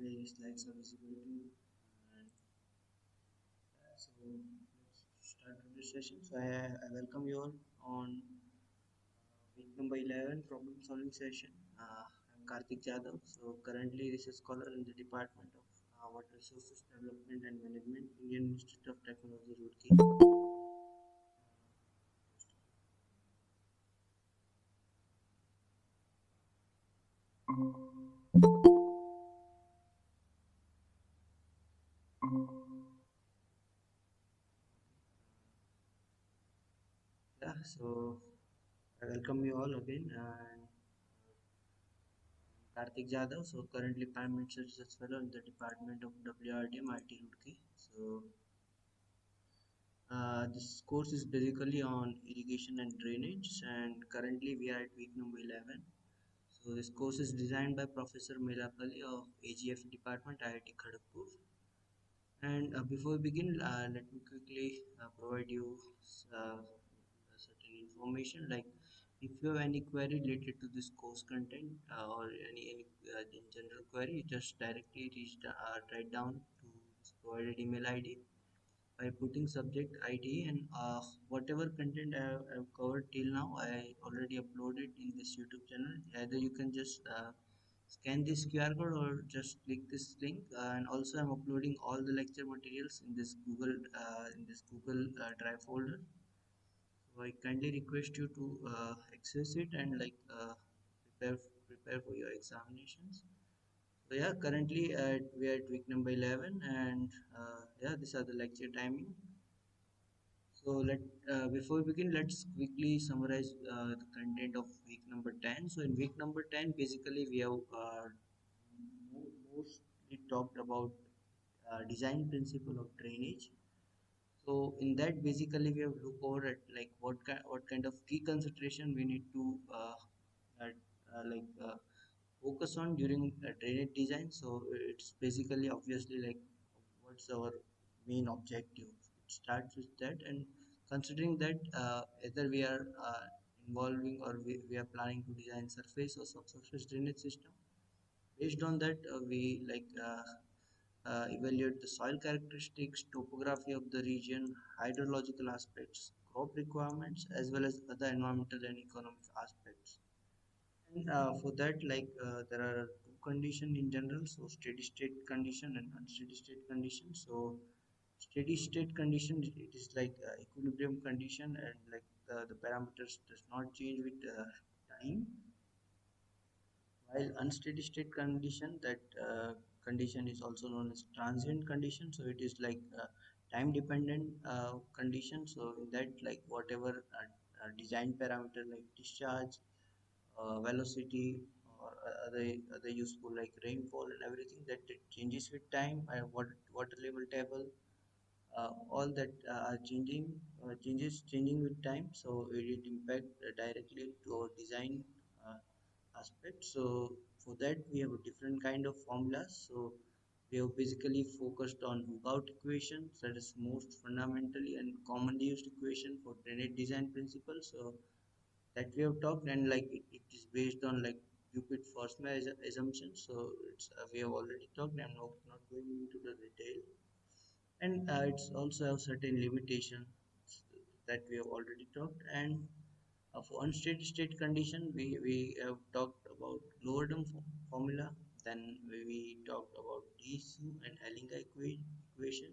My slides are visible to you. And so let's start today's session. So I welcome you all on week number 11 problem solving session. I'm Karthik Jadhav. So currently research scholar in the Department of Water Resources Development and Management, Indian Institute of Technology, Roorkee. Yeah, so I welcome you all again. And Karthik Jadhav. So currently Prime Minister Research Fellow in the Department of WRDM, IT Roorkee. So this course is basically on irrigation and drainage, and currently we are at week number 11. So this course is designed by Professor Melapalli of AGF Department, IIT Kharagpur. And before we begin, let me quickly provide you certain information. Like, if you have any query related to this course content or any in general query, just directly write down to this provided email ID by putting subject ID, and whatever content I've covered till now, I already uploaded in this YouTube channel. Either you can just scan this QR code or just click this link. And also, I'm uploading all the lecture materials in this Google Drive folder. So I kindly request you to access it and prepare prepare for your examinations. So yeah, currently we are at week number 11, and yeah, these are the lecture timing. So let before we begin, let's quickly summarize the content of week number 10. So in week number 10, basically we have mostly talked about design principle of drainage. So in that, basically we have looked over at like what kind of key consideration we need to uh, focus on during drainage design. So it's basically obviously like what's our main objective. It starts with that, and considering that either we are involving or we are planning to design surface or subsurface drainage system. Based on that, we evaluate the soil characteristics, topography of the region, hydrological aspects, crop requirements, as well as other environmental and economic aspects. And for that, there are two conditions in general, so steady state condition and unsteady state condition. So steady state condition, it is like equilibrium condition, and like the parameters does not change with time. While unsteady state condition, that condition is also known as transient condition. So it is like time dependent condition. So in that, like whatever design parameter like discharge, velocity, or other useful like rainfall and everything, that it changes with time. Water level table, all that are changing with time. So it impact directly to our design uh, aspect. So for that, we have a different kind of formulas. So we have basically focused on Hookout equation, that is most fundamentally and commonly used equation for drainage design principles. So that we have talked, and like it is based on like Cupid Forsman assumptions. So we have already talked. I'm not going into the detail, and it's also have certain limitations that we have already talked. And for unsteady state condition, we have talked about logarithm formula. Then we talked about DSU and Hellinga equation,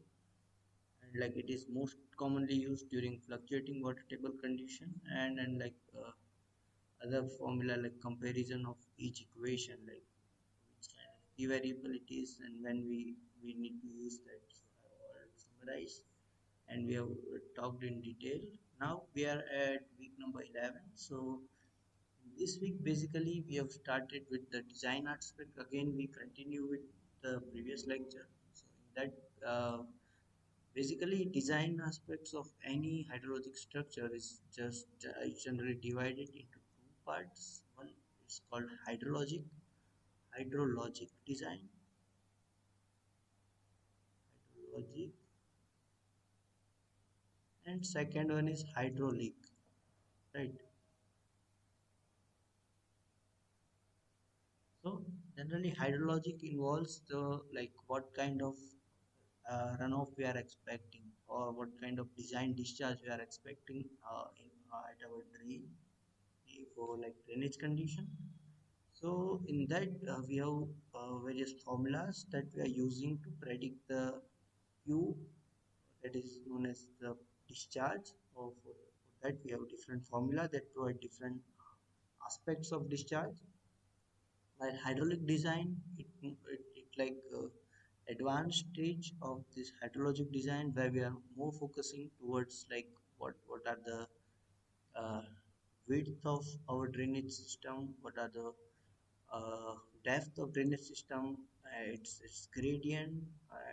and like it is most commonly used during fluctuating water table condition, and other formula like comparison of each equation, like which kind of key variable it is and when we we need to use that. So I have all summarized and we have talked in detail. Now we are at week number 11. So this week basically we have started with the design aspect. Again, we continue with the previous lecture. So in that basically design aspects of any hydrologic structure is just generally divided into two parts. One is called hydrologic design, hydrologic, and second one is hydraulic, right? So generally hydrologic involves the like what kind of runoff we are expecting or what kind of design discharge we are expecting at our drain for like drainage condition. So in that we have various formulas that we are using to predict the Q that is known as the discharge. For that we have different formula that provide different aspects of discharge. While hydraulic design, it like advanced stage of this hydrologic design where we are more focusing towards like what are the uh, width of our drainage system, what are the uh, depth of drainage system, its gradient,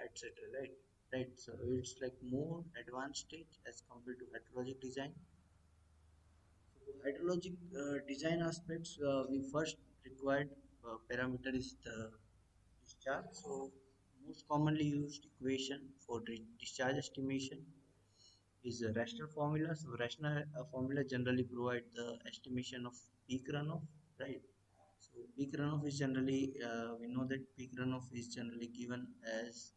etc. Right, right. So it's like more advanced stage as compared to hydrologic design. So hydrologic design aspects, we first required parameter is the discharge. So most commonly used equation for discharge estimation is a rational formula. So rational formula generally provide the estimation of peak runoff, right? So peak runoff is generally we know that peak runoff is generally given as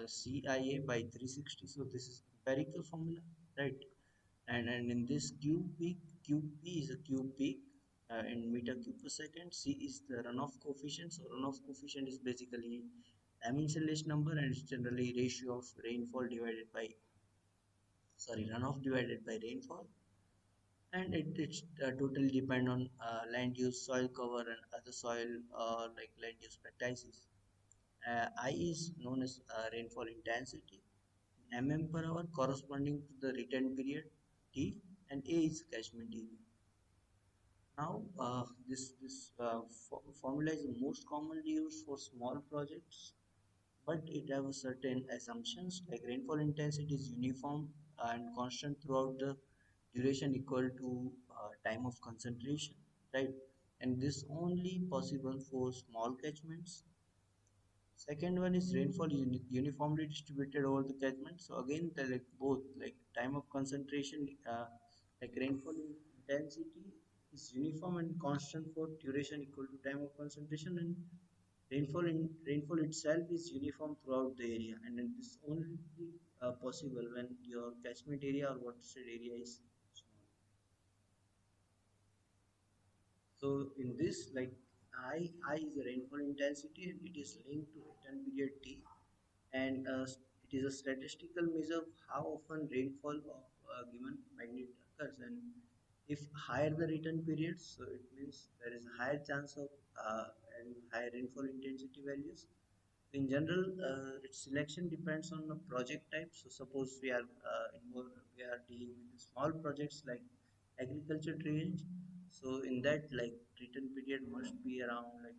CIA by 360. So this is empirical formula, right? And in this QP is a Q peak in meter cube per second. C is the runoff coefficient. So runoff coefficient is basically dimensionless number and it's generally ratio of rainfall divided by runoff divided by rainfall, and it's totally depend on land use, soil cover, and other soil like land use practices. I is known as rainfall intensity, mm per hour corresponding to the return period T, and A is catchment area. Now, this formula is most commonly used for small projects, but it have a certain assumptions like rainfall intensity is uniform and constant throughout the duration equal to time of concentration, right? And this only possible for small catchments. Second one is rainfall uniformly distributed over the catchment. So again, like both like time of concentration, like rainfall intensity is uniform and constant for duration equal to time of concentration, and rainfall itself is uniform throughout the area, and it is only possible when your catchment area or watershed area is small. So in this, like I is the rainfall intensity, and it is linked to return period T, and it is a statistical measure of how often rainfall of a given magnitude occurs. And if higher the return periods, so it means there is a higher chance of and higher rainfall intensity values. In general, its selection depends on the project type. So suppose we are dealing with small projects like agriculture drainage. So in that, like return period must be around like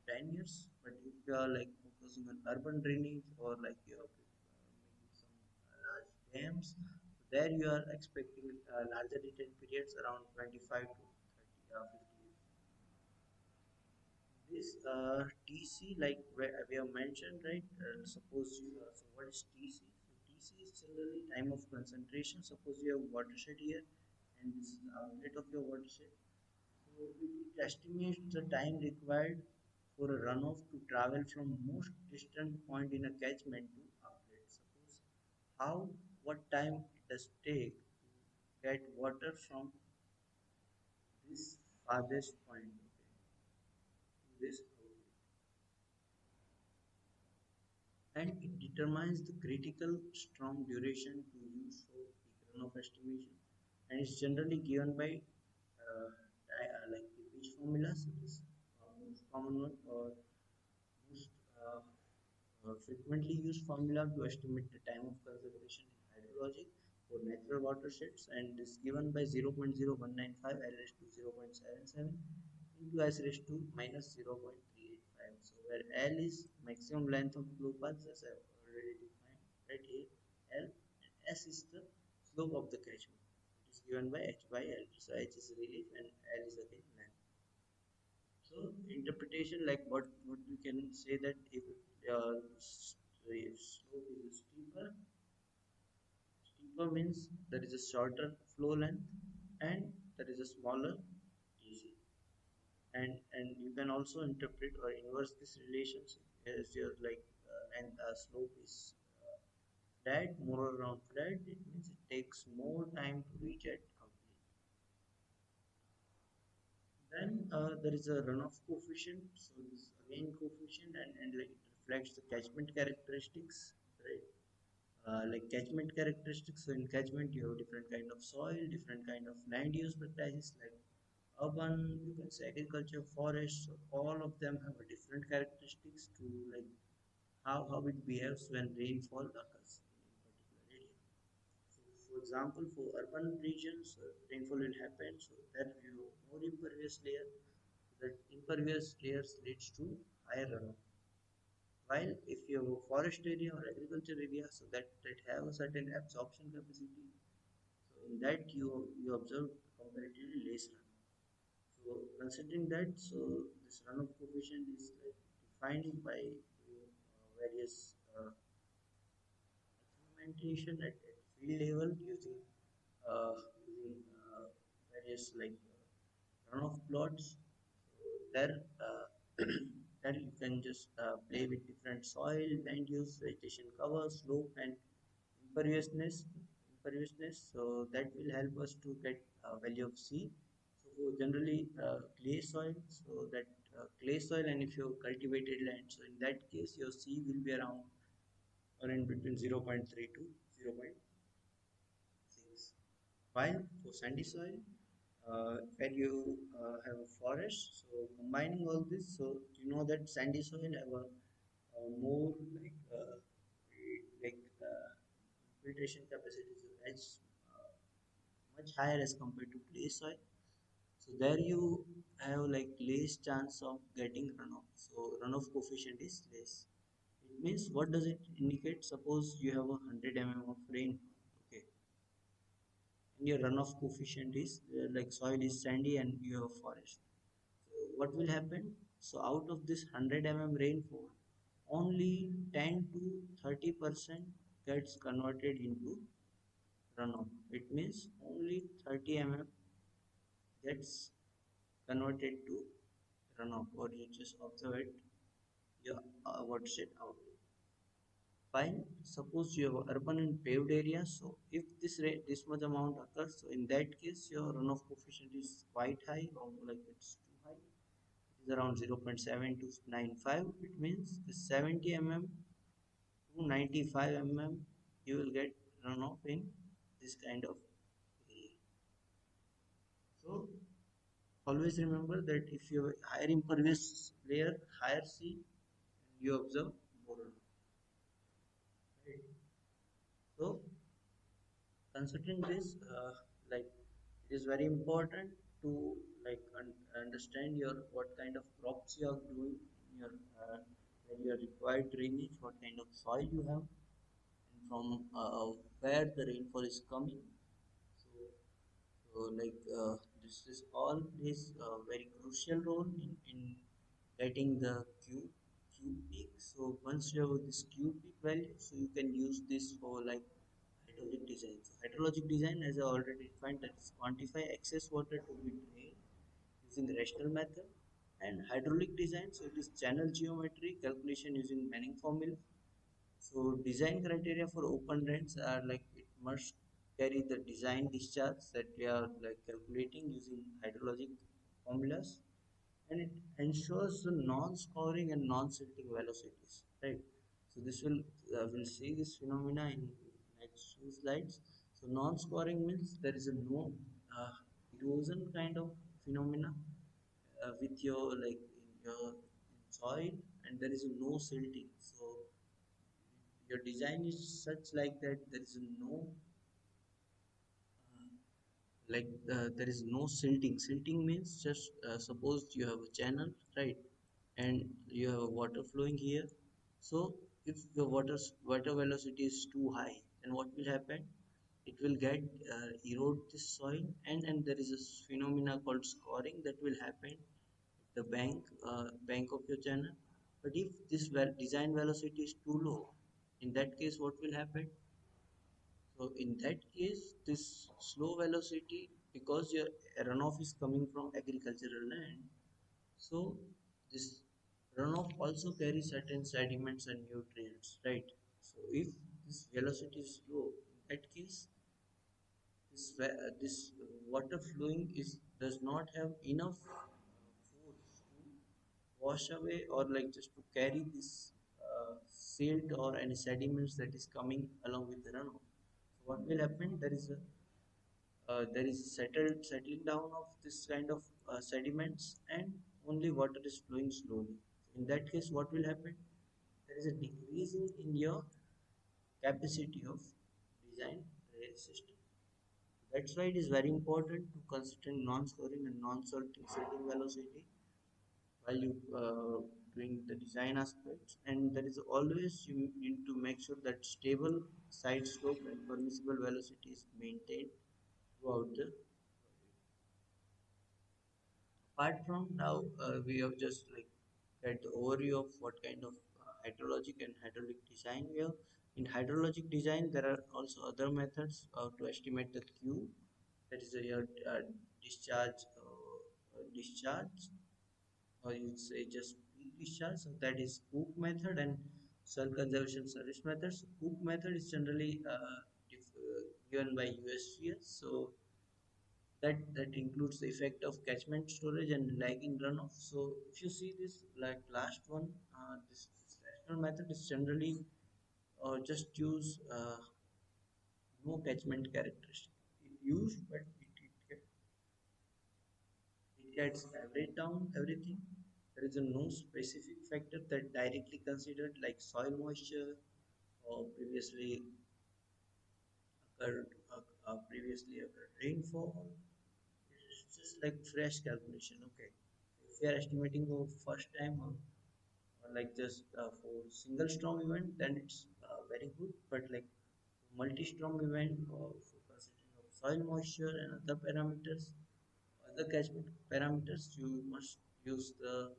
2 to 10 years. But if you are like focusing on urban drainage or like you are making some large dams, so there you are expecting larger return periods around 25 to 30, 50 years. This TC, like we have mentioned, right? Suppose you, so what is TC? So TC is generally time of concentration. Suppose you have watershed here, and this is the outlet of your watershed. So it estimates the time required for a runoff to travel from most distant point in a catchment to outlet. Suppose how what time it does take to get water from this farthest point, okay, to this outlet, and it determines the critical storm duration to use for peak runoff estimation, and it's generally given by like the pitch formula. So this most common one or most frequently used formula to estimate the time of conservation in hydrologic for natural watersheds, and is given by 0.0195 L raised to 0.77 into S raised to minus 0.385. So where L is maximum length of flow paths as I already defined right here, L, and S is the slope of the catchment. It is given by H by L. So H is relief and L is again length. So interpretation, like what we can say, that if the slope is steeper means there is a shorter flow length and there is a smaller TC. And you can also interpret or inverse this relationship as your like length slope is flat, more around flat. It means it takes more time to reach at outlet. Then there is a runoff coefficient. So this again coefficient and like it reflects the catchment characteristics, right? Like catchment characteristics. So in catchment you have different kind of soil, different kind of land use practices like urban, you can say agriculture, forest. So all of them have a different characteristics to like how it behaves when rainfall occurs in a particular area. So, for example, for urban regions, rainfall will happen. So there you have more impervious layer. That impervious layers leads to higher runoff. While if you have a forest area or agriculture area, so that have a certain absorption capacity, so in that you observe comparatively less runoff. So considering that, so this runoff coefficient is like defined by various experimentation at field level using uh, using various like runoff plots. So there, there you can just play with different soil, land use, vegetation cover, slope, and imperviousness. Imperviousness. So that will help us to get value of C. So generally clay soil. So that clay soil, and if you have cultivated land, so in that case your C will be around or in between 0.3 to 0.6. While for sandy soil, where you have a forest, so combining all this, so you know that sandy soil have a more like filtration capacity is much higher as compared to clay soil. So there you have like less chance of getting runoff. So runoff coefficient is less. It means what does it indicate? Suppose you have 100 mm of rain, okay, and your runoff coefficient is like soil is sandy and you have forest. So what will happen? So out of this 100 mm rainfall, only 10 to 30% gets converted into runoff. It means only 30 mm gets converted to runoff, or you just observe it, your watershed outlet. Fine. Suppose you have urban and paved area. So if this rate, this much amount occurs, so in that case your runoff coefficient is quite high, or like it's too high. It is around 0.7295. It means the 70 mm to 95 mm you will get runoff in this kind of area. So always remember that if you have a higher impervious layer, higher C, you observe more runoff. Right? So considering this, like it is very important to like understand your what kind of crops you are doing in your where your required drainage, what kind of soil you have, and from where the rainfall is coming. So like this is all plays a very crucial role in getting the Q peak. So once you have this Q peak value, so you can use this for like hydrologic design. So hydrologic design, as I already defined, that is quantify excess water to be drained using the rational method. And hydraulic design, so it is channel geometry calculation using Manning formula. So design criteria for open drains are like it must carry the design discharge that we are like calculating using hydrologic formulas, and it ensures the non-scouring and non-silting velocities, right? So this will we'll see this phenomena in next few slides. So non-scouring means there is a no uh, erosion kind of phenomena with your like in your in soil, and there is no silting. So your design is such like that there is no there is no silting. Silting means just suppose you have a channel, right, and you have water flowing here. So if the water velocity is too high, then what will happen? It will get erode this soil, and there is a phenomena called scoring that will happen at the bank of your channel. But if this design velocity is too low, in that case what will happen? So in that case, this slow velocity, because your runoff is coming from agricultural land, so this runoff also carries certain sediments and nutrients, right? So if this velocity is low, in that case, this water flowing is does not have enough force to wash away or like just to carry this silt or any sediments that is coming along with the runoff. So what will happen? There is settling down of this kind of sediments, and only water is flowing slowly. In that case, what will happen? There is a decrease in your capacity of design rail system. That's why it is very important to consider non-scoring and non-salting setting velocity while you doing the design aspects. And there is always you need to make sure that stable side slope and permissible velocity is maintained throughout the. Apart from now, we have just like get the overview of what kind of hydrologic and hydraulic design we have. In hydrologic design, there are also other methods to estimate the Q. That is your discharge, or you say just peak discharge. So that is Cook method and soil conservation service method. So Cook method is generally given by USGS. So that includes the effect of catchment storage and lagging runoff. So if you see this like last one, this rational method is generally just use no catchment characteristic. It used, but it gets average down everything. There is a no specific factor that directly considered like soil moisture or previously occurred rainfall. It's just like fresh calculation. Okay, if you are estimating for first time or like just for single storm event, then it's very good. But like multi-storm event or for considering of soil moisture and other catchment parameters, you must use the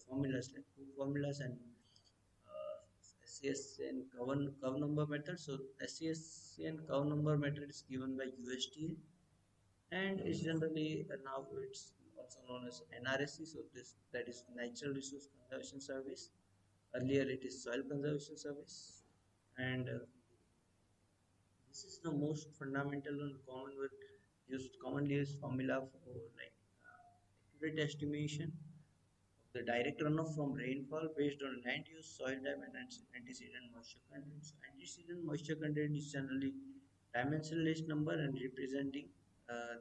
formulas like two formulas and SCS-CN curve number method. So SCS-CN curve number method is given by USDA, and it's generally now it's also known as NRSC. So this that is Natural Resource Conservation Service. Earlier it is Soil Conservation Service, and this is the most fundamental and commonly used formula for like accurate estimation of the direct runoff from rainfall based on land use, soil type, and antecedent moisture content. So antecedent moisture content is generally dimensionless number and representing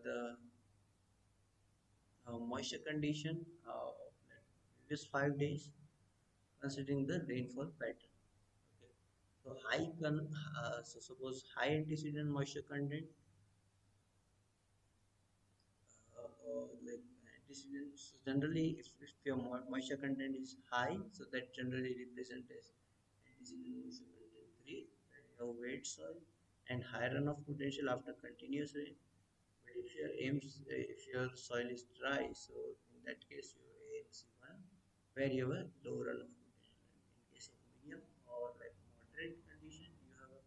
the moisture condition of like previous 5 days, considering the rainfall pattern. Okay. So so suppose high antecedent moisture content like antecedent. So generally, if your moisture content is high, so that generally represent as antecedent moisture content 3, that you have wet soil and high runoff potential after continuous rain. But if your soil is dry, so in that case you have AMC1, where you have a low runoff potential. In case of medium or like moderate condition, you have a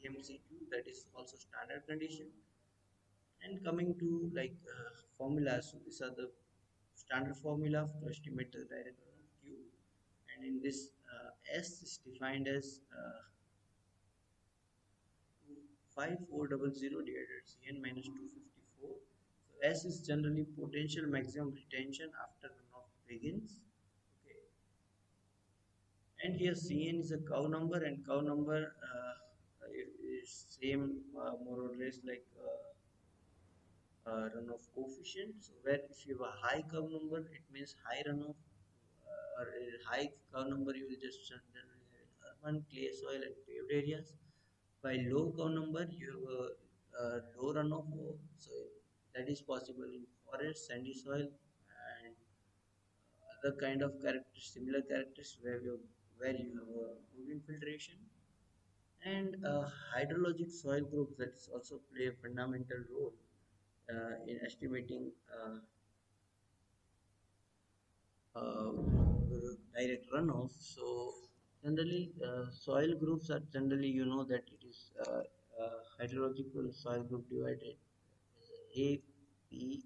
AMC2, that is also standard condition. And coming to like formulas, so these are the standard formula to estimate the direct runoff Q. And in this, S is defined as 5400 divided Cn minus 254. So S is generally potential maximum retention after runoff begins. Okay. And here Cn is a curve number, and curve number is same more or less like runoff coefficient. So where if you have a high curve number, it means high runoff, or a high curve number you will just generally have in one clay soil and paved areas. By low cow number, you have low runoff, so that is possible in forest, sandy soil, and other kind of characters, similar characters where you have good infiltration, and hydrologic soil groups that is also play a fundamental role in estimating direct runoff. So generally, soil groups are generally, that it is hydrological soil group divided A, B,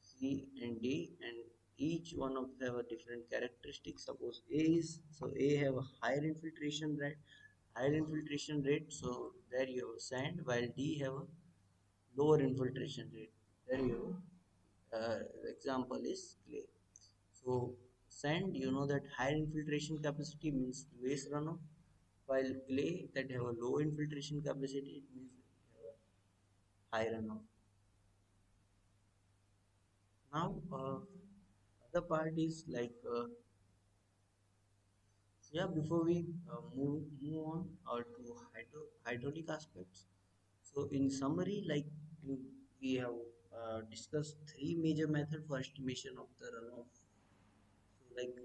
C, and D, and each one of them have a different characteristic. Suppose A have a higher infiltration rate, so there you have sand, while D have a lower infiltration rate. There you have example is clay. So sand, that higher infiltration capacity means less runoff, while clay that have a low infiltration capacity it means high runoff. Now, other part is like yeah. Before we move on to hydraulic aspects. So in summary, like we have discussed three major methods for estimation of the runoff. So like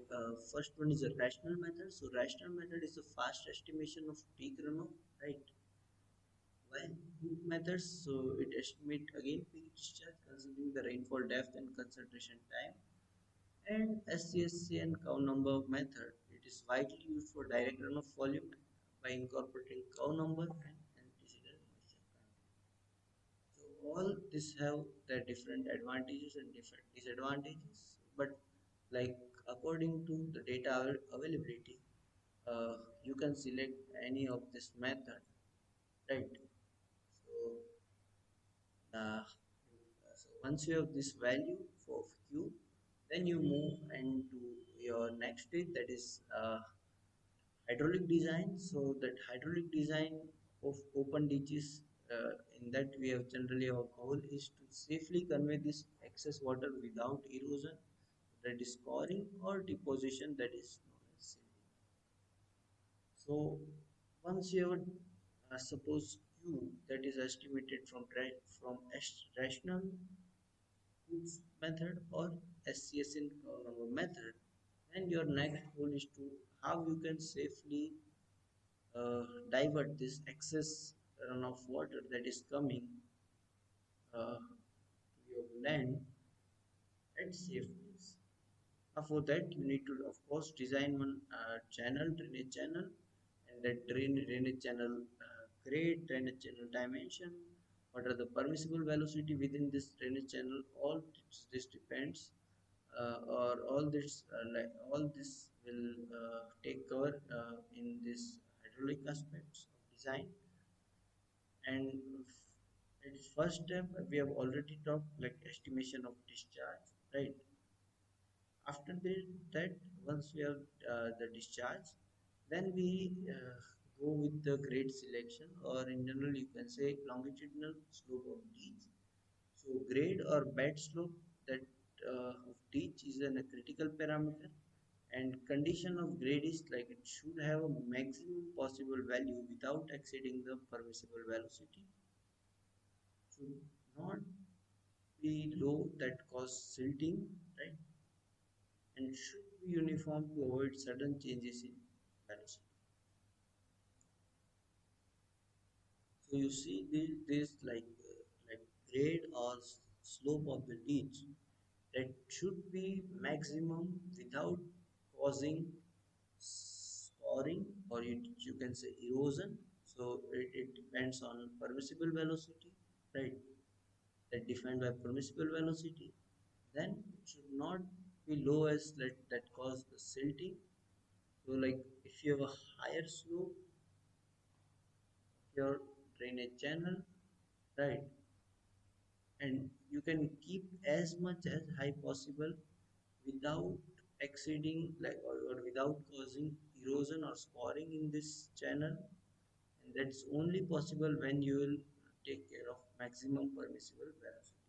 first one is a rational method. So rational method is a fast estimation of peak runoff, right? While group methods, so it estimate again peak discharge considering the rainfall depth and concentration time. And SCS-CN cow number method, it is widely used for direct runoff volume by incorporating cow number and antecedent moisture content. So all this have their different advantages and different disadvantages, but like according to the data availability, you can select any of this method, right? So, so once you have this value for Q, then you move into your next stage, that is hydraulic design. So that hydraulic design of open ditches, in that we have generally our goal is to safely convey this excess water without erosion, that is scoring, or deposition, that is known as silting. So once you have suppose Q that is estimated from rational Cook's method or SCS-CN method, and your next goal is to how you can safely divert this excess runoff water that is coming to your land at safe place. For that, you need to, of course, design one drainage channel, and that drainage channel grade, drainage channel dimension, what are the permissible velocity within this drainage channel. All this depends, or all this will take cover in this hydraulic aspects of design. And its first step we have already talked, like estimation of discharge, right? After that, once we have the discharge, then we go with the grade selection, or in general you can say longitudinal slope of ditch. So grade or bed slope that of ditch is a critical parameter, and condition of grade is like it should have a maximum possible value without exceeding the permissible velocity. Should not be low that cause silting, right? And should be uniform to avoid sudden changes in velocity. So you see this like grade or slope of the ditch that should be maximum without causing scoring, or you can say erosion. So it depends on permissible velocity, right? That defined by permissible velocity. Then it should not be low as that cause the silting. So like if you have a higher slope, your drainage channel, right, and you can keep as much as high possible without exceeding or without causing erosion or scoring in this channel, and that's only possible when you will take care of maximum permissible velocity.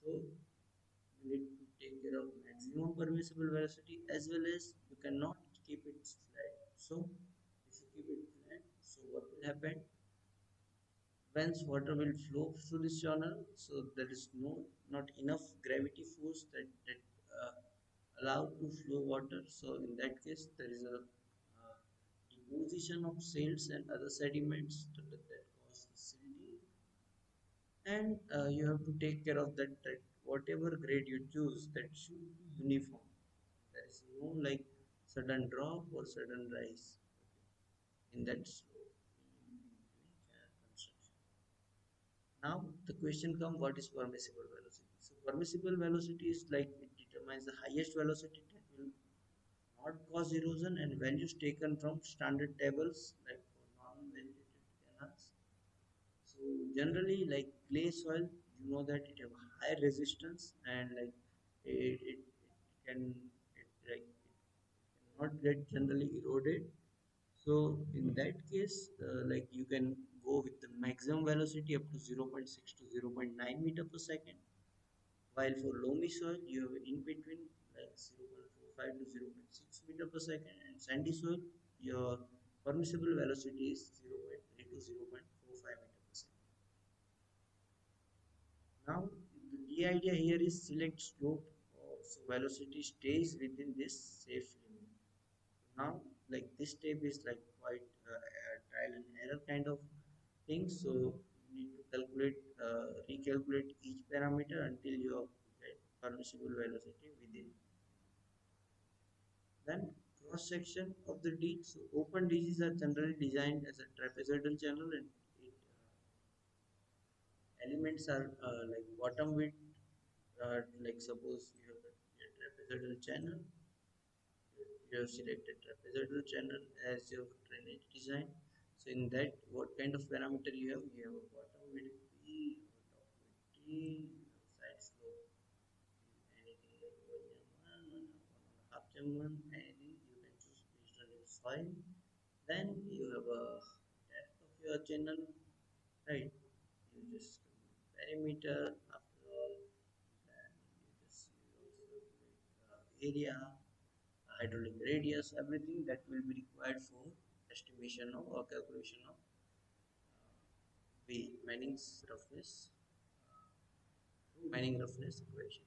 So you need to take care of maximum permissible velocity, as well as you cannot keep it So if you keep it flat, so what will happen? Once water will flow through this channel, so there is not enough gravity force that allowed to flow water. So in that case, there is a deposition of silts and other sediments that cause silting, and you have to take care of that whatever grade you choose, that should be uniform. There is no like sudden drop or sudden rise in that slope in construction. Now the question comes, what is permissible velocity? So permissible velocity is like it determines the highest velocity that will not cause erosion, and values taken from standard tables like for non-vegetated canals. So generally, like clay soil, you know that it have high resistance, and like it can it cannot get generally eroded. So in that case, like you can go with the maximum velocity up to 0.6 to 0.9 meter per second. While for loamy soil, you have in between like 0.45 to 0.6 meter per second, and sandy soil, your permissible velocity is 0.3 to 0.45 meter per second. Now, the key idea here is select slope, so velocity stays within this safe limit. Now, like this step is like quite a trial and error kind of thing. So you need to recalculate each parameter until you get permissible velocity within. Then cross section of the ditch. So open ditches are generally designed as a trapezoidal channel, and elements are like bottom width. Like suppose you have a trapezoidal channel, you have selected trapezoidal channel as your drainage design. So in that, what kind of parameter you have? You have a bottom width P, top width T, side slope anything like 1 1.5 anything you can choose based on your soil. Then you have a depth of your channel, right? You just perimeter after all, then you also area, hydraulic radius, everything that will be required for estimation of or calculation of the mining roughness equation.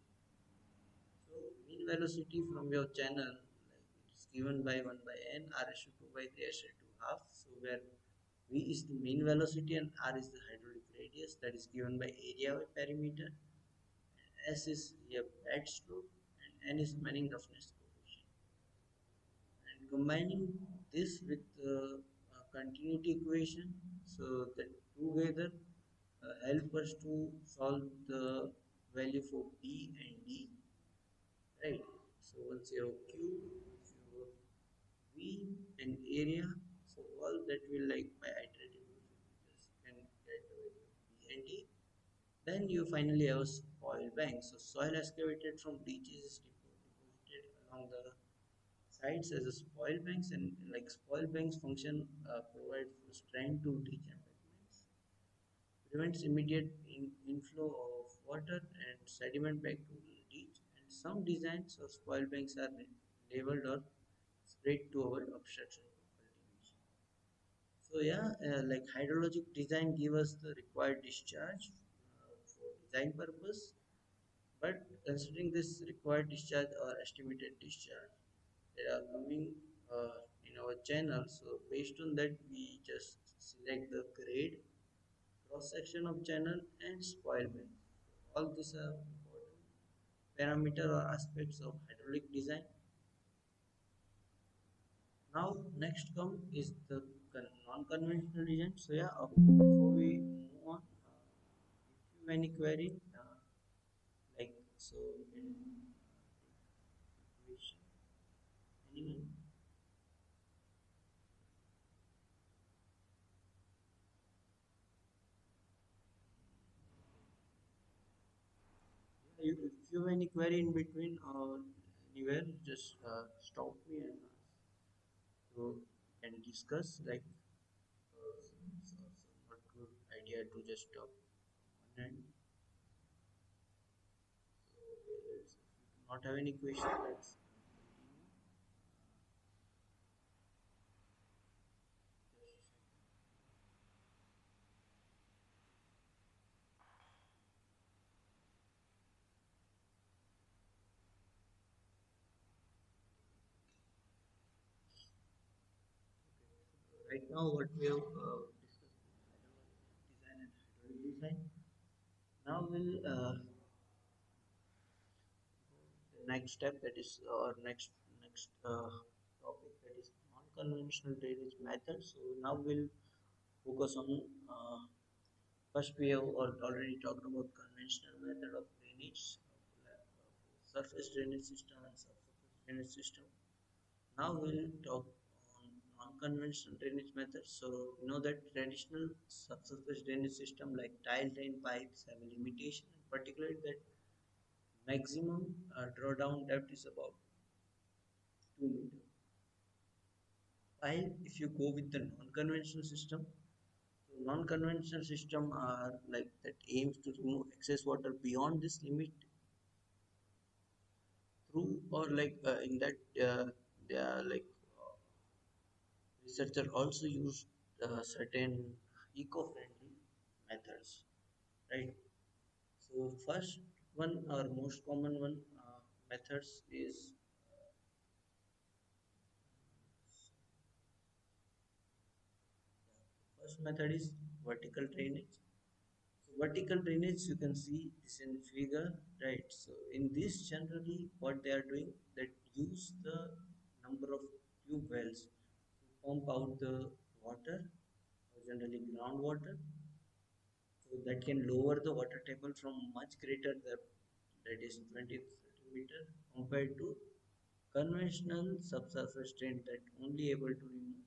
So mean velocity from your channel, like it is given by 1 by n, r is to 2 by 3 is to half. So where v is the mean velocity and r is the hydraulic radius, that is given by area by perimeter, and s is your bed slope, and n is mining roughness coefficient. And combining this with the continuity equation, so that together help us to solve the value for P and D, right? So once you have Q, once you have V and area, so all that will like by iterative just can get the value of P and D. Then you finally have a soil bank. So soil excavated from ditches is deposited along the sites as a spoil banks, and like spoil banks function provide strength to ditch embankments, prevents immediate inflow of water and sediment back to the ditch, and some designs of spoil banks are labeled or spread to avoid obstruction of cultivation. So yeah, like hydrologic design give us the required discharge for design purpose, but considering this required discharge or estimated discharge, they are coming in our channel. So based on that, we just select the grade, cross section of channel, and spoil bank. All these are important parameter or aspects of hydraulic design. Now next come is the non-conventional design. So yeah, before we move on, if you have any query, like so we can take question. Anyone? If you have any query in between or anywhere, just stop me and ask. So can discuss like not good idea to just stop one hand. So if you do not have any question, let's continue. Right now, what we have discussed is design and hydraulic design. Now we'll the next step, that is our next topic, that is non-conventional drainage methods. So now we'll focus on first we have already talked about conventional method of drainage, surface drainage system and subsurface drainage system. Now we'll talk on non-conventional drainage methods. So you know that traditional subsurface drainage system like tile drain pipes have a limitation, particularly that maximum drawdown depth is about 2 meters. While if you go with the non-conventional system, so non-conventional system are like that aims to remove excess water beyond this limit through or like in that they are like researcher also use certain eco-friendly methods, right? So first one or most common one methods is first method is vertical drainage. So vertical drainage, you can see this in figure, right? So in this generally what they are doing, that use the number of tube wells to pump out the water, or generally groundwater, so that can lower the water table from much greater depth, that is 20 to 30 meter, compared to conventional subsurface drain that only able to remove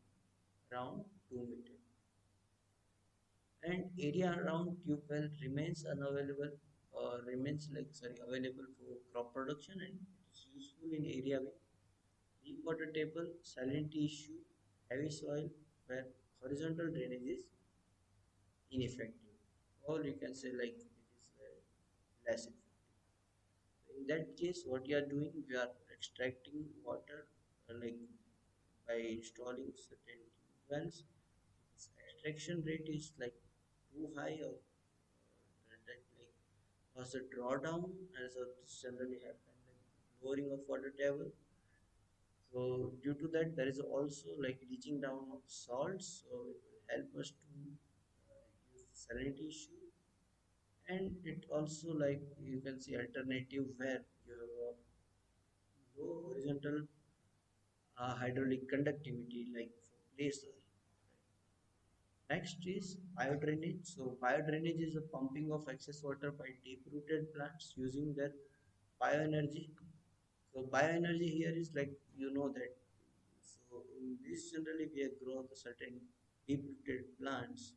around 2 meter, and area around tube well remains unavailable or remains like sorry available for crop production, and it is useful in area with deep water table, salinity issue, heavy soil, where horizontal drainage is ineffective, or you can say like it is less effective. In that case, what you are doing, we are extracting water like by installing certain wells. Its extraction rate is like too high, or that like cause a drawdown, as this generally happen like lowering of water table. So due to that, there is also like leaching down of salts. So it will help us to reduce the salinity issue, and it also like you can see alternative where you have a low horizontal hydraulic conductivity like for clay soil. Next is biodrainage. So biodrainage is the pumping of excess water by deep-rooted plants using their bioenergy. So bioenergy here is like you know that. So in this generally we have grown the certain deep-rooted plants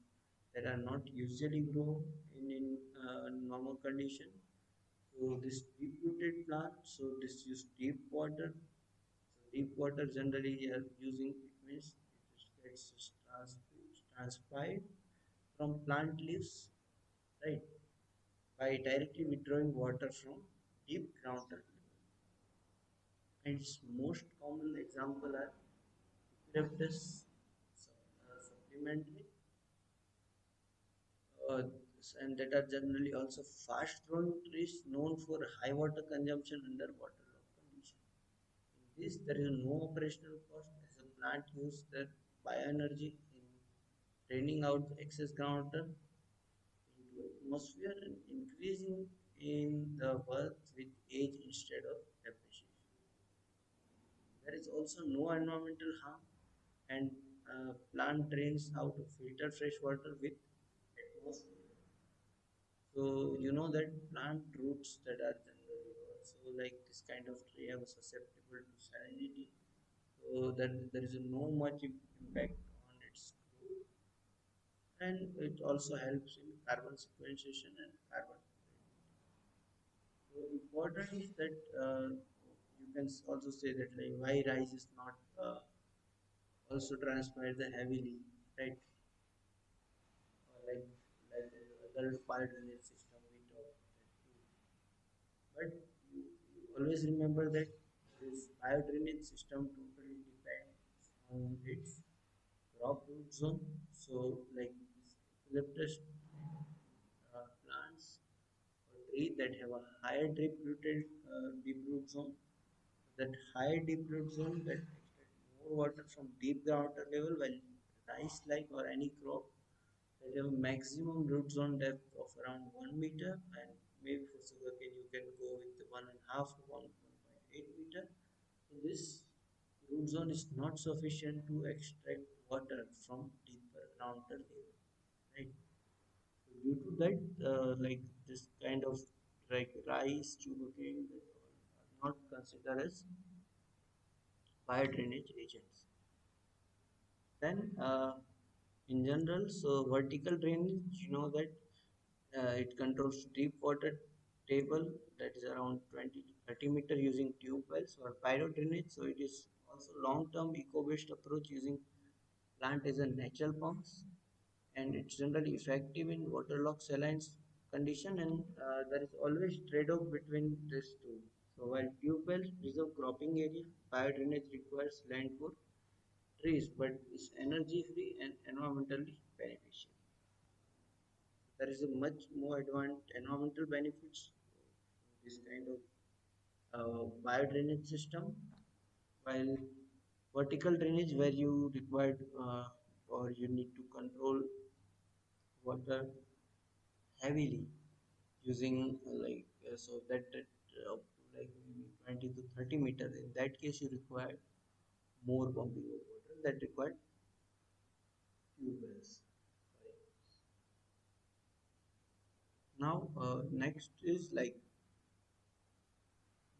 that are not usually grown in normal condition. So this deep-rooted plant, so this use deep water. So deep water generally we are using, it means it gets transpired from plant leaves, right? By directly withdrawing water from deep groundwater. And its most common example are eucalyptus supplementary, uh, and that are generally also fast-growing trees known for high water consumption under waterlogged conditions. In this, there is no operational cost as the plant uses their bioenergy in draining out the excess groundwater into atmosphere and increasing in the wealth with age instead of depreciation. There is also no environmental harm, and plant drains out of filtered fresh water with atmosphere. So you know that plant roots that are generally also like this kind of tree are susceptible to salinity, so that there is no much impact on its growth, and it also helps in carbon sequestration and carbon. So important is that you can also say that like why rice is not also transpired the heavily, right? Like the other part in the system we talked that too. But you always remember that this biodrainage system totally depends on its crop root zone. So like this eucalyptus plants or tree that have a higher deep root zone, that high deep root zone that extract more water from deep groundwater level, while rice like or any crop that have a maximum root zone depth of around 1 meter, and maybe for sugarcane you can go with 1.5 to 1.8 meter. So this root zone is not sufficient to extract water from deeper groundwater level, right? So due to that, like this kind of like rice, sugarcane, that are not considered as biodrainage agents. Then, in general, so vertical drainage, you know that it controls deep water table that is around 20 to 30 meter using tube wells or pyro drainage. So it is also long-term eco-based approach using plant as a natural pumps, and it's generally effective in waterlogged saline condition, and there is always trade-off between these two. So while tube wells preserve cropping area, pyro drainage requires land for trees but is energy free and environmentally beneficial. There is a much more advanced environmental benefits this kind of bio drainage system, while vertical drainage where you require or you need to control water heavily using so that like maybe 20 to 30 meters. In that case, you require more pumping of water that required tube wells. Now, next is like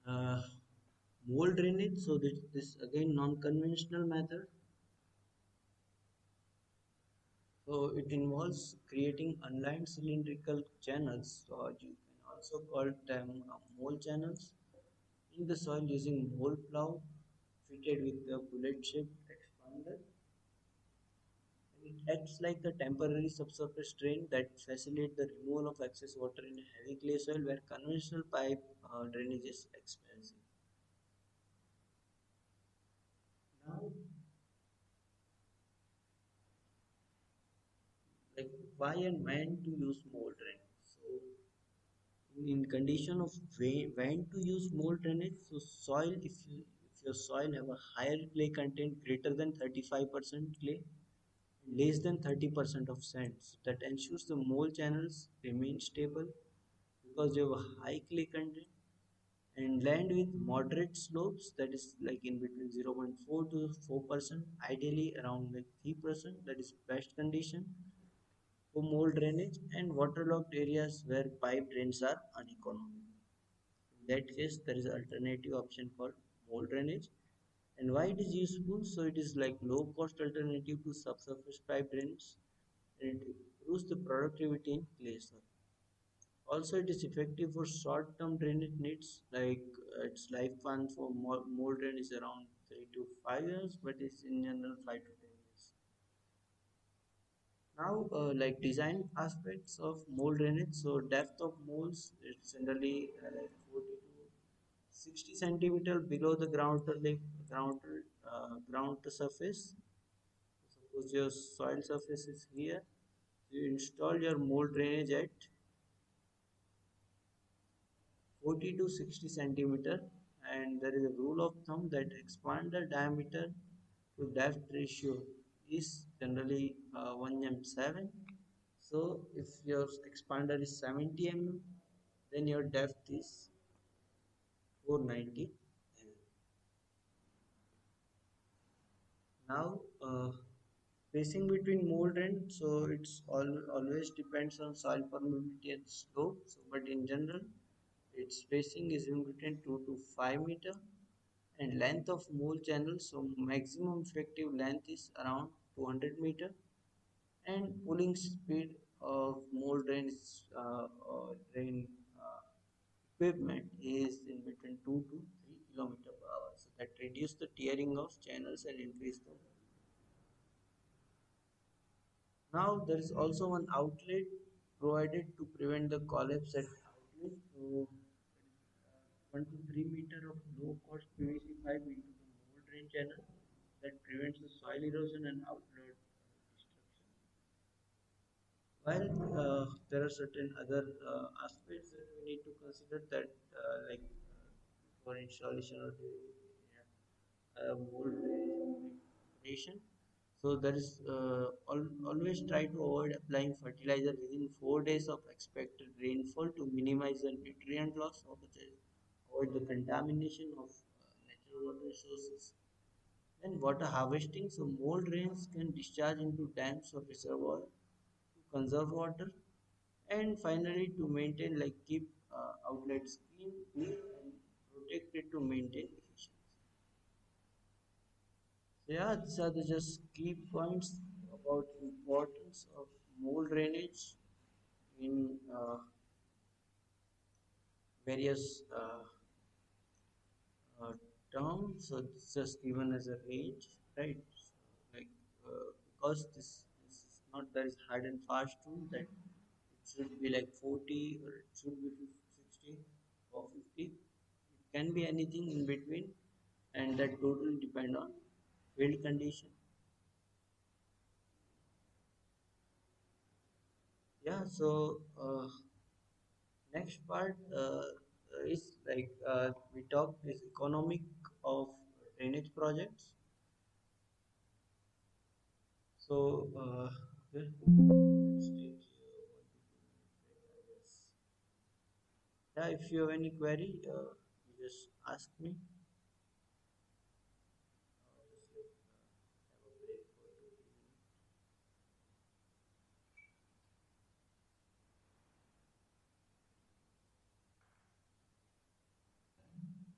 uh, mold drainage. So this again non-conventional method. So it involves creating unlined cylindrical channels, or you can also call them mole channels, in the soil using mole plow fitted with a bullet-shaped expander. And it acts like a temporary subsurface drain that facilitates the removal of excess water in a heavy clay soil where conventional pipe drainage is expensive. Now, like why and when to use mold drainage? So in condition of when to use mold drainage, so soil, if your soil have a higher clay content greater than 35% clay, less than 30% of sand, so that ensures the mold channels remain stable because you have a high clay content. And land with moderate slopes, that is like in between 0.4 to 4%, ideally around like 3%, that is best condition for mold drainage, and waterlogged areas where pipe drains are uneconomical. In that case, there is an alternative option called mold drainage. And why it is useful? So it is like low cost alternative to subsurface pipe drains, and it improves the productivity in clay soil. Also, it is effective for short term drainage needs, like its lifespan for mold drain is around 3 to 5 years, but it's in general 5 to 10 years. Now, like design aspects of mold drainage. So depth of molds, it's generally like 40 to 60 centimeter below the ground ground to surface. Suppose your soil surface is here, you install your mold drainage at 40 to 60 centimeter, and there is a rule of thumb that expander diameter to depth ratio is generally 1m7. So if your expander is 70 mm, then your depth is 490 mm. Now, spacing between mold and, so it's always depends on soil permeability and slope. So, but in general, its spacing is in between 2 to 5 meter, and length of mold channel. So maximum effective length is around 200 meter, and pulling speed of mold drain uh, equipment is in between 2 to 3 kilometer per hour. So that reduce the tearing of channels and increase the. Now there is also one outlet provided to prevent the collapse at outlet. So 1 to 3 meter of low cost PVC pipe into the mold drain channel that prevents the soil erosion and outlet destruction. While there are certain other aspects that we need to consider that for installation of the mold preparation. So there is always try to avoid applying fertilizer within 4 days of expected rainfall to minimize the nutrient loss or avoid the contamination of natural water resources. Then water harvesting, so more rains can discharge into dams or reservoirs to conserve water, and finally to maintain like keep outlets clean and protect it to maintain efficiency. So yeah, these are the just key points about importance of mold drainage in various uh, terms. So it's just given as a range, right? So, like because this is not there is hard and fast rule that it should be like 40 or it should be 60 or 50. It can be anything in between, and that totally depend on field condition. Yeah, so next part is like we talked is economic of drainage projects. So okay, let's take here 1 to 2 minutes break, I guess. Yeah, if you have any query, you just ask me. Just like, have a break for 2 3 minutes.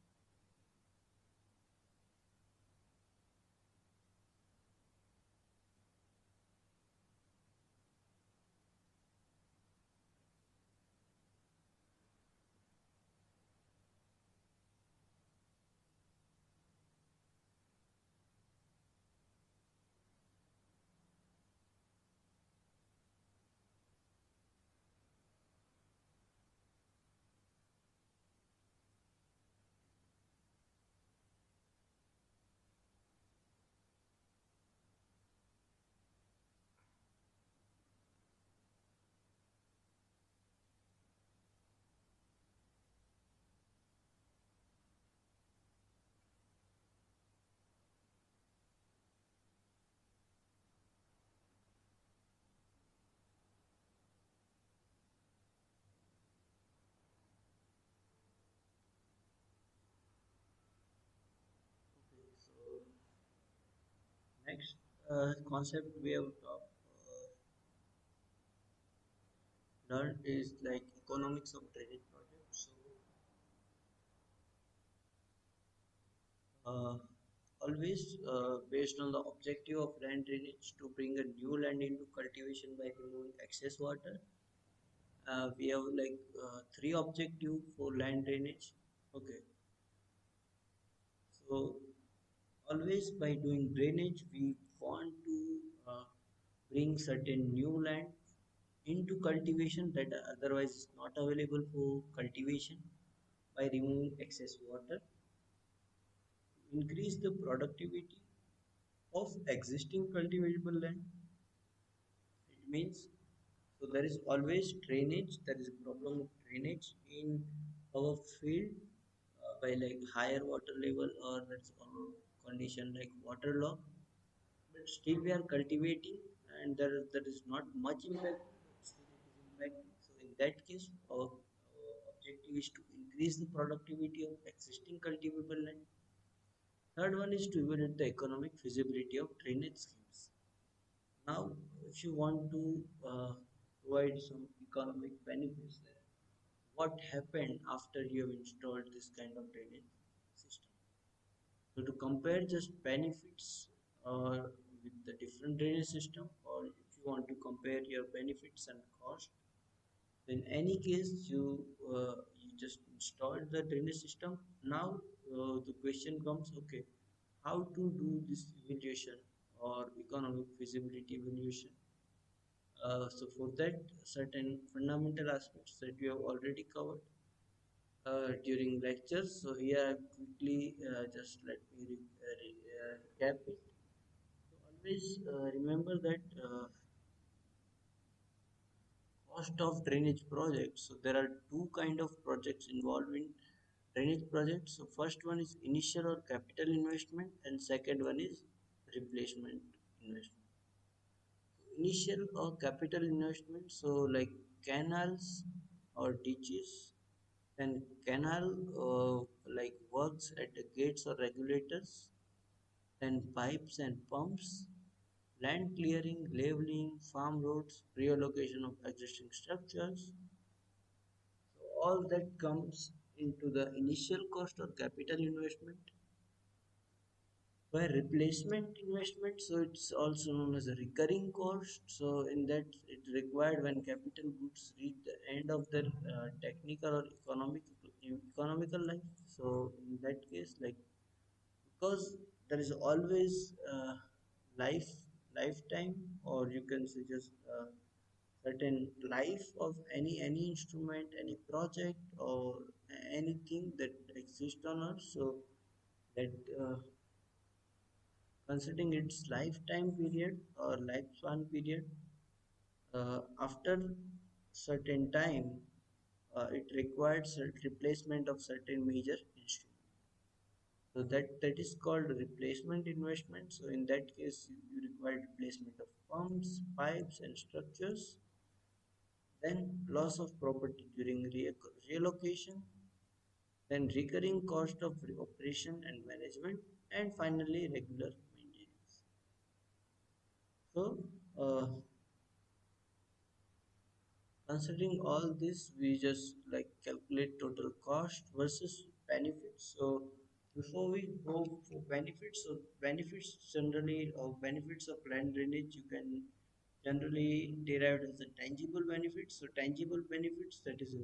Okay, so next concept we have learned is like economics of drainage projects. So uh, always based on the objective of land drainage to bring a new land into cultivation by removing excess water. We have like three objective for land drainage. Okay, so always by doing drainage we want to bring certain new land into cultivation that otherwise is not available for cultivation by removing excess water, increase the productivity of existing cultivable land. It means so there is always drainage. There is a problem of drainage in our field by like higher water level or that's on condition like water loss. But still we are cultivating and there is not much impact. But still it is impacting. So in that case, our objective is to increase the productivity of existing cultivable land. Third one is to evaluate the economic feasibility of drainage schemes. Now, if you want to provide some economic benefits, then what happened after you have installed this kind of drainage system? So, to compare just benefits with the different drainage system, or if you want to compare your benefits and cost, so in any case, you just installed the drainage system. Now, the question comes, okay, how to do this evaluation or economic feasibility evaluation? So for that, certain fundamental aspects that we have already covered during lectures. So here I quickly just let me recap it. So always remember that cost of drainage projects. So there are two kind of projects involved in drainage projects. So first one is initial or capital investment, and second one is replacement investment. Initial or capital investment, so like canals or ditches, then canal like works at the gates or regulators, then pipes and pumps, land clearing, leveling, farm roads, reallocation of existing structures. So all that comes into the initial cost or capital investment. By replacement investment, so it's also known as a recurring cost. So in that it required when capital goods reach the end of their technical or economical life. So in that case, like because there is always life lifetime, or you can say just certain life of any instrument, any project, or anything that exists on earth. So that considering its lifetime period or lifespan period, after certain time, it requires a replacement of certain major instruments. So that is called replacement investment. So in that case, you require replacement of pumps, pipes, and structures. Then loss of property during relocation. Then recurring cost of operation and management, and finally regular maintenance. So considering all this, we just like calculate total cost versus benefits. So before we go for benefits, so benefits generally or benefits of land drainage you can generally derived as a tangible benefits. So tangible benefits, that is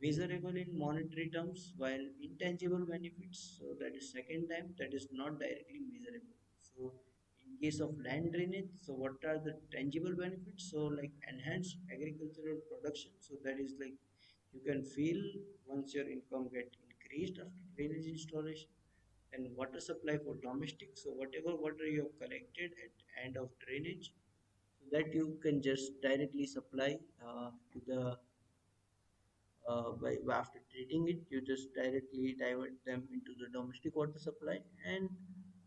measurable in monetary terms, while intangible benefits, so that is second time, that is not directly measurable. So in case of land drainage, so what are the tangible benefits? So like enhanced agricultural production, so that is like you can feel once your income get increased after drainage installation. And water supply for domestic, so whatever water you have collected at end of drainage, so that you can just directly supply to the after treating it, you just directly divert them into the domestic water supply and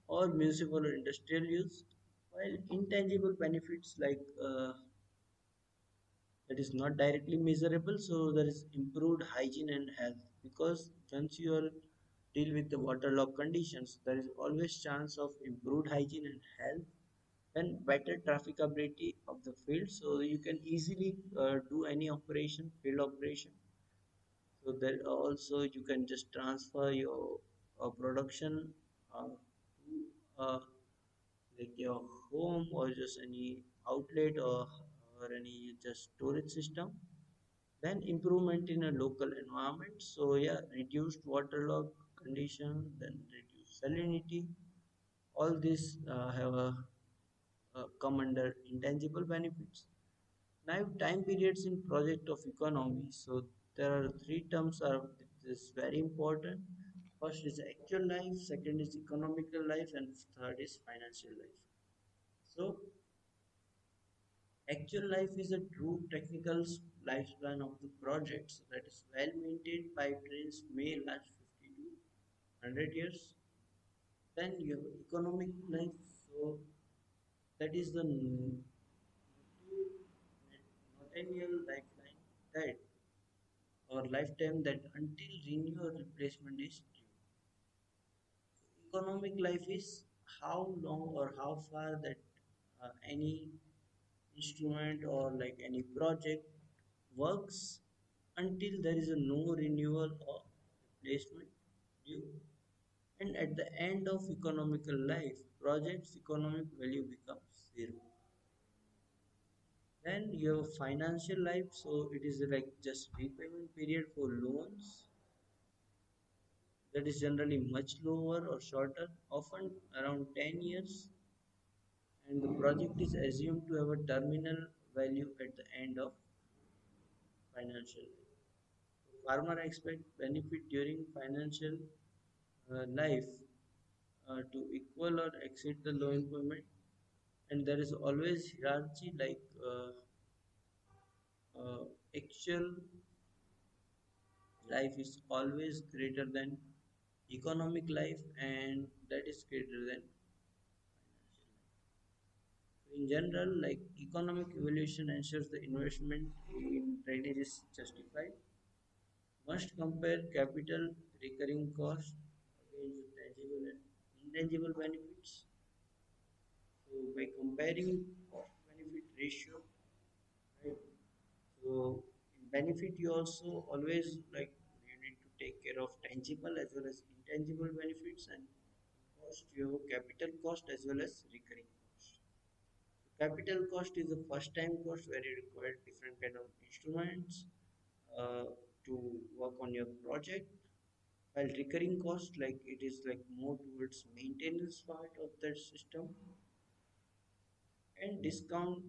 or municipal or industrial use. While intangible benefits like that is not directly measurable, so there is improved hygiene and health, because once you are deal with the waterlogged conditions, there is always chance of improved hygiene and health and better trafficability of the field, so you can easily do any operation, field operation. So that also you can just transfer your production to like your home or just any outlet, or any just storage system. Then improvement in a local environment. So yeah, reduced waterlog condition, then reduced salinity. All this have come under intangible benefits. Now, time periods in project of economy. So there are three terms are this very important. First is actual life, second is economical life, and third is financial life. So actual life is a true technical lifespan of the project. So that is well maintained pipe drains may last 50 to 100 years. Then you have economic life. So that is the notarial lifeline that or lifetime that until renewal replacement is due. Economic life is how long or how far that any instrument or like any project works until there is a no renewal or replacement due. And at the end of economical life, project's economic value becomes zero. Then you have financial life, so it is like just repayment period for loans that is generally much lower or shorter, often around 10 years, and the project is assumed to have a terminal value at the end of financial life. Farmer expect benefit during financial life to equal or exceed the low employment, and there is always hierarchy like actual life is always greater than economic life, and that is greater than financial life. In general, like economic evaluation ensures the investment in drainage is justified, must compare capital recurring cost against tangible and intangible benefits. So by comparing cost benefit ratio, right? So in benefit you also always like you need to take care of tangible as well as intangible benefits, and cost you have capital cost as well as recurring cost. Capital cost is the first time cost where you require different kind of instruments uh, to work on your project. While recurring cost, like it is like more towards maintenance part of the system, and discounting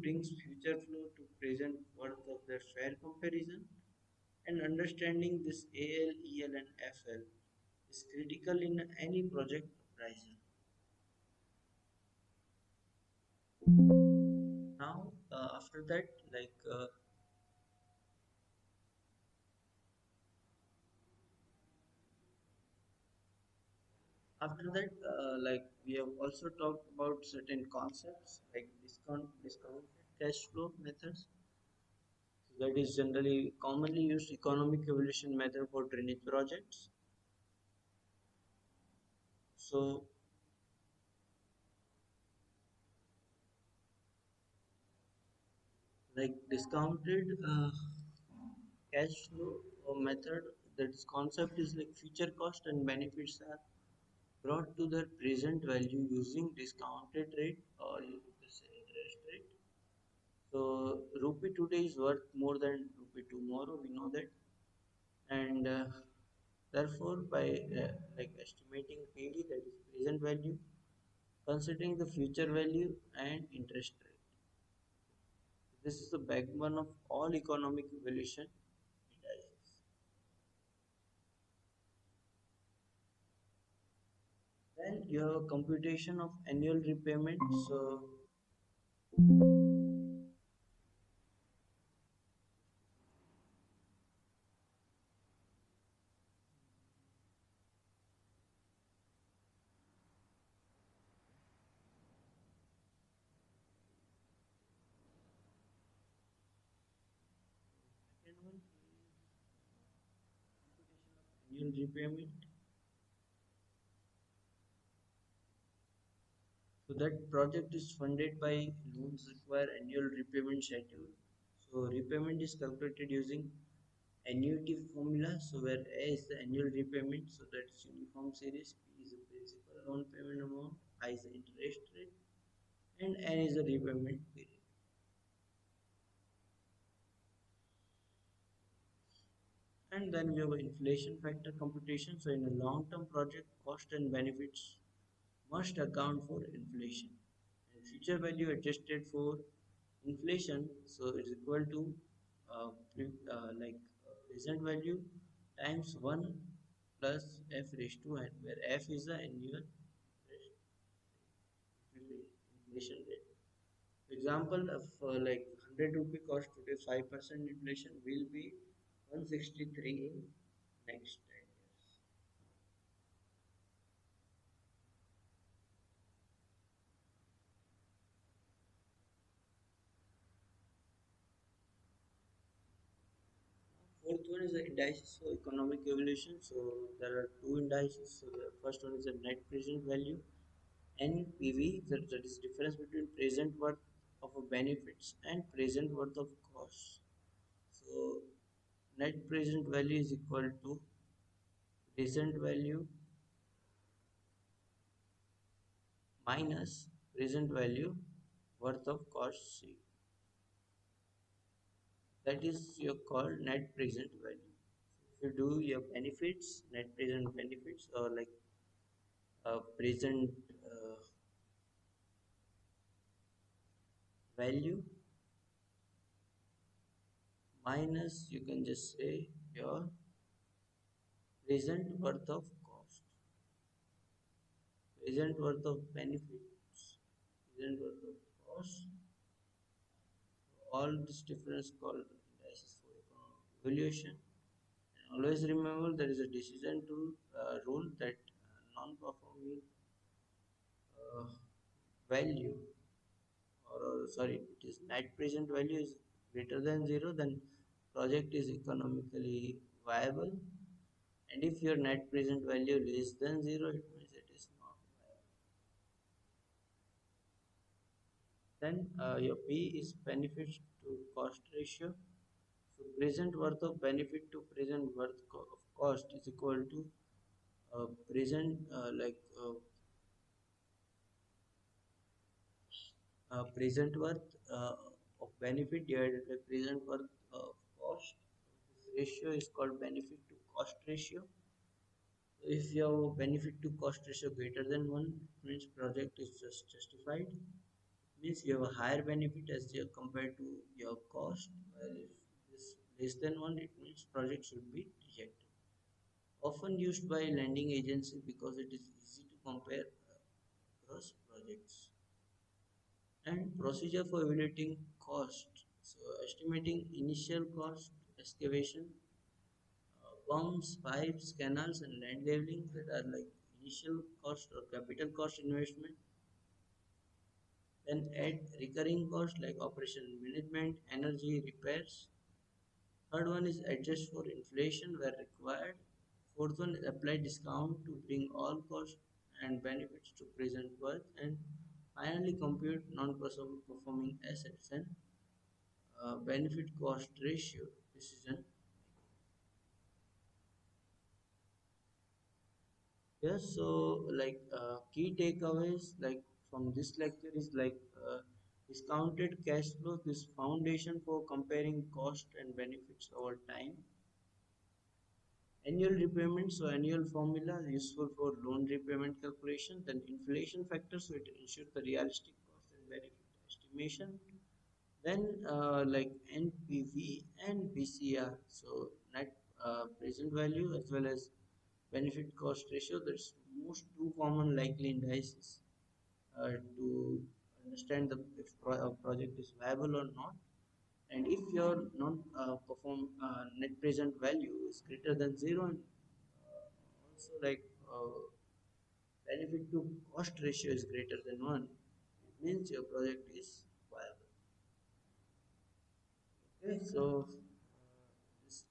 brings future flow to present worth of the fair comparison. And understanding this AL, EL, and FL is critical in any project appraisal. Now, after that, like we have also talked about certain concepts like discounted cash flow methods. So that is generally commonly used economic evaluation method for drainage projects. So like discounted cash flow method, that is concept is like future cost and benefits are brought to their present value using discounted rate or you could say interest rate. So rupee today is worth more than rupee tomorrow. We know that, and therefore by estimating PD, that is present value, considering the future value and interest rate. This is the backbone of all economic evaluation indices. Then you have a computation of annual repayment. So second one is annual repayment. So that project is funded by loans require annual repayment schedule. So repayment is calculated using annuity formula. So where A is the annual repayment, so that's uniform series. P is the principal loan payment amount. I is the interest rate, and N is the repayment period. And then we have inflation factor computation. So in a long-term project, cost and benefits must account for inflation. And future value adjusted for inflation, so it's equal to present value times 1 plus f raised to n, where f is the annual inflation rate. For example, if like 100 rupee cost today, 5% inflation will be 163 in next 10 years. Fourth one is the indices for economic evolution. So there are two indices. So the first one is the net present value, NPV, that is difference between present worth of a benefits and present worth of costs. So net present value is equal to present value minus present value worth of cost C. That is your called net present value. If you do your benefits, net present benefits, or like present value minus, you can just say your present worth of cost, present worth of benefits, present worth of cost. All this difference called indices for economic evaluation. And always remember there is a decision to rule that non-performing uh, value, or sorry, it is net present value is greater than zero, then project is economically viable. And if your net present value less than zero, it means it is not viable. Then your P is benefit to cost ratio. So present worth of benefit to present worth of cost is equal to present present worth of benefit divided by present worth of cost. This ratio is called benefit to cost ratio. So if your benefit to cost ratio greater than 1, it means project is just justified. It means you have a higher benefit as compared to your cost. While if it is less than 1, it means project should be rejected. Often used by lending agency because it is easy to compare across projects. And procedure for evaluating cost. So estimating initial cost, excavation, pumps, pipes, canals, and land leveling, that are like initial cost or capital cost investment. Then add recurring cost like operation management, energy, repairs. Third one is adjust for inflation where required. Fourth one is apply discount to bring all costs and benefits to present worth. And finally compute non-performing assets and benefit cost ratio decision. Yes, so like key takeaways like from this lecture is like discounted cash flow, this foundation for comparing cost and benefits over time. Annual repayment, so annual formula useful for loan repayment calculation. Then inflation factor, so it ensures the realistic cost and benefit estimation. Then like NPV and BCR, so net present value as well as benefit cost ratio. That's most two common likely indices to understand the if project is viable or not. And if your non perform net present value is greater than zero, and also like benefit to cost ratio is greater than one, it means your project is viable. Okay, so this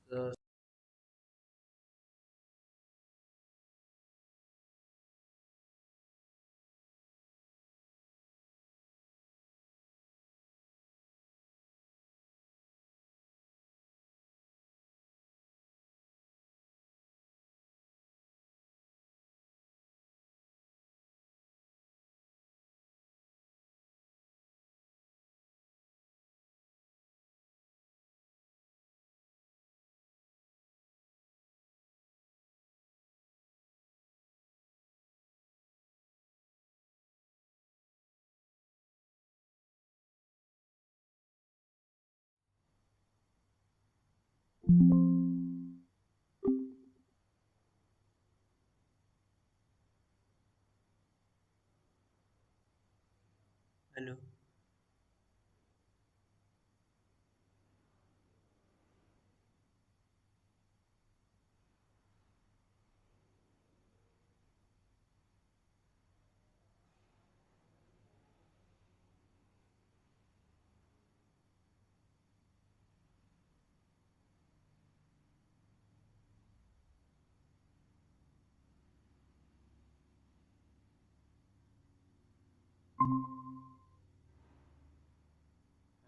hello.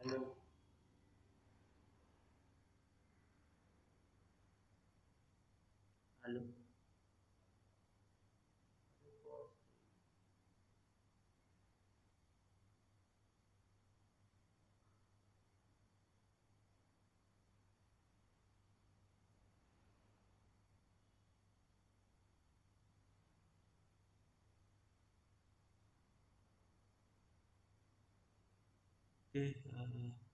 Hello. Hello. Okay.